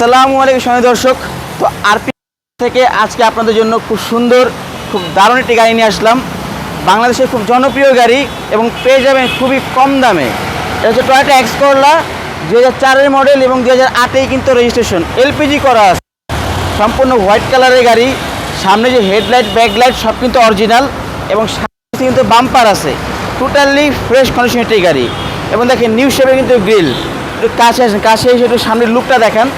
আসসালামু আলাইকুম সুপ্রিয় দর্শক। তো আরপি থেকে আজকে আপনাদের জন্য খুব সুন্দর খুব দারুণ একটি গাড়ি নিয়ে আসলাম। বাংলাদেশের খুব জনপ্রিয় গাড়ি এবং পেয়ে যাবেন খুবই কম দামে। এটা হচ্ছে টয়োটা এক্স করলা 2004-এর মডেল এবং 2008-এই কিন্তু রেজিস্ট্রেশন, এলপিজি করা আছে, সম্পূর্ণ হোয়াইট কালারের গাড়ি। সামনে যে হেডলাইট ব্যাকলাইট সব কিন্তু অরিজিনাল এবং সামনে কিন্তু বাম্পার আছে, টোটালি ফ্রেশ কন্ডিশন একটি গাড়ি। এবং দেখেন নিউ শেপে কিন্তু গ্রিল। একটু কাছে আসেন, কাছে এসে একটু সামনের লুকটা দেখান।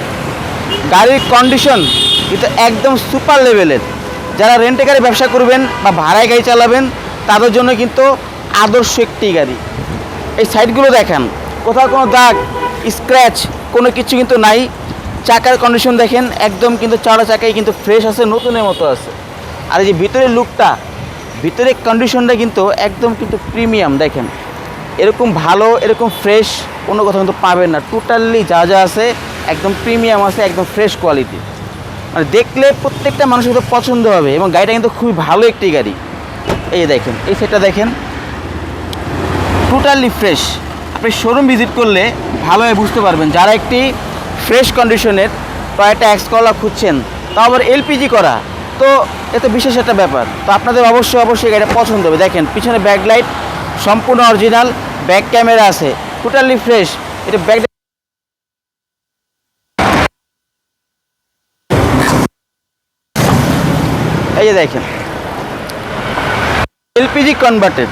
গাড়ির কন্ডিশন কিন্তু একদম সুপার লেভেলের। যারা রেন্টে গাড়ি ব্যবসা করবেন বা ভাড়ায় গাড়ি চালাবেন তাদের জন্য কিন্তু আদর্শ একটি গাড়ি। এই সাইডগুলো দেখেন, কোথাও কোনো দাগ স্ক্র্যাচ কোনো কিছু কিন্তু নাই। চাকার কন্ডিশন দেখেন, একদম কিন্তু চারা চাকাই কিন্তু ফ্রেশ আছে, নতুনের মতো আছে। আর এই যে ভিতরের লুকটা, ভিতরের কন্ডিশনটা কিন্তু একদম কিন্তু প্রিমিয়াম। দেখেন এরকম ভালো এরকম ফ্রেশ কোনো কথা কিন্তু পাবেন না। টোটালি যা যা আছে একদম প্রিমিয়াম আছে, একদম ফ্রেশ কোয়ালিটি। মানে দেখলে প্রত্যেকটা মানুষের কিন্তু পছন্দ হবে এবং গাড়িটা কিন্তু খুবই ভালো একটি গাড়ি। এই দেখেন, এই সেটটা দেখেন, টোটালি ফ্রেশ। আপনি শোরুম ভিজিট করলে ভালোভাবে বুঝতে পারবেন। যারা একটি ফ্রেশ কন্ডিশনের টয়োটা এক্স করলা খুঁজছেন, তাও আবার এলপিজি করা, তো এত বিশেষ একটা ব্যাপার। তো আপনাদের অবশ্যই গাড়িটা পছন্দ হবে। দেখেন পিছনে ব্যাকলাইট সম্পূর্ণ অরিজিনাল, ব্যাক ক্যামেরা আছে, টোটালি ফ্রেশ। এটা ব্যাক এই যে দেখেন এলপিজি কনভার্টেড,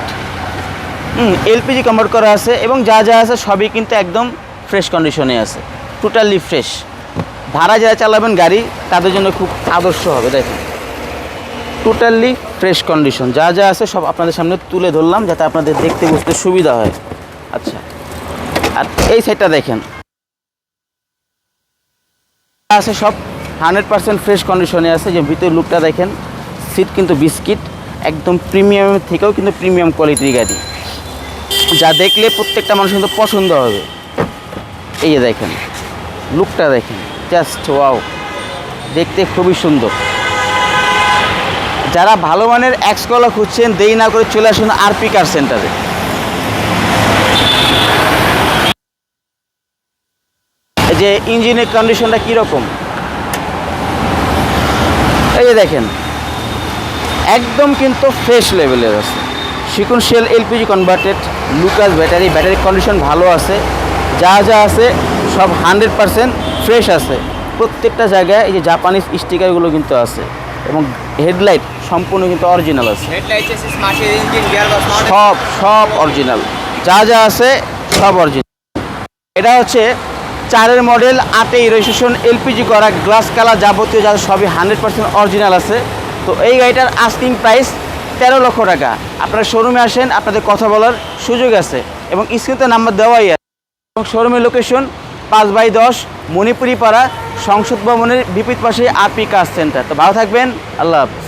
এলপিজি কনভার্ট করা আছে এবং যা যা আছে সবই কিন্তু একদম ফ্রেশ কন্ডিশনে আছে, টোটালি ফ্রেশ। ভাড়া যারা চালাবেন গাড়ি তাদের জন্য খুব আদর্শ হবে। দেখেন টোটালি ফ্রেশ কন্ডিশন, যা যা আছে সব আপনাদের সামনে তুলে ধরলাম যাতে আপনাদের দেখতে বুঝতে সুবিধা হয়। আচ্ছা, আর এই সাইডটা দেখেন, আছে সব 100% ফ্রেশ কন্ডিশনে আছে। যে ভিতরের লুকটা দেখেন, সিট কিন্তু বিস্কিট, একদম প্রিমিয়ামের থেকেও কিন্তু প্রিমিয়াম কোয়ালিটির গাড়ি, যা দেখলে প্রত্যেকটা মানুষ কিন্তু পছন্দ হবে। এই যে দেখেন লুকটা দেখেন, জাস্ট ওয়াও, দেখতে খুবই সুন্দর। যারা ভালো মানের এক্স করলা খুঁজছেন দেরি না করে চলে আসুন আরপি কার সেন্টারে। এই যে ইঞ্জিনের কন্ডিশনটা কীরকম, এই যে দেখেন একদম কিন্তু ফ্রেশ লেভেলের আছে। Sequential LPG converted, Lucas battery condition ভালো আছে, যা যা আছে সব 100% ফ্রেশ আছে। প্রত্যেকটা জায়গায় এই যে জাপানিজ স্টিকারগুলো কিন্তু আছে এবং হেডলাইট সম্পূর্ণ কিন্তু অরিজিনাল আছে, সব অরিজিনাল, যা যা আছে সব অরিজিনাল। এটা হচ্ছে 4-এর মডেল, 8-এই রেজিস্ট্রেশন, এলপিজি করা, গ্লাস কালার, যাবতীয় যা সবই 100% অরিজিনাল আছে। তো এই গাড়িটার আস্কিং প্রাইস 13 লক্ষ টাকা। আপনারা শোরুমে আসেন, আপনাদের কথা বলার সুযোগ আছে এবং স্ক্রিনে নাম্বার দেওয়াই আছে। এবং শোরুমের লোকেশন 5/10 মণিপুরি পাড়া, সংসদ ভবনের বিপরীত পাশে আরপি কার সেন্টার। তো ভালো থাকবেন, আল্লাহ হাফেজ।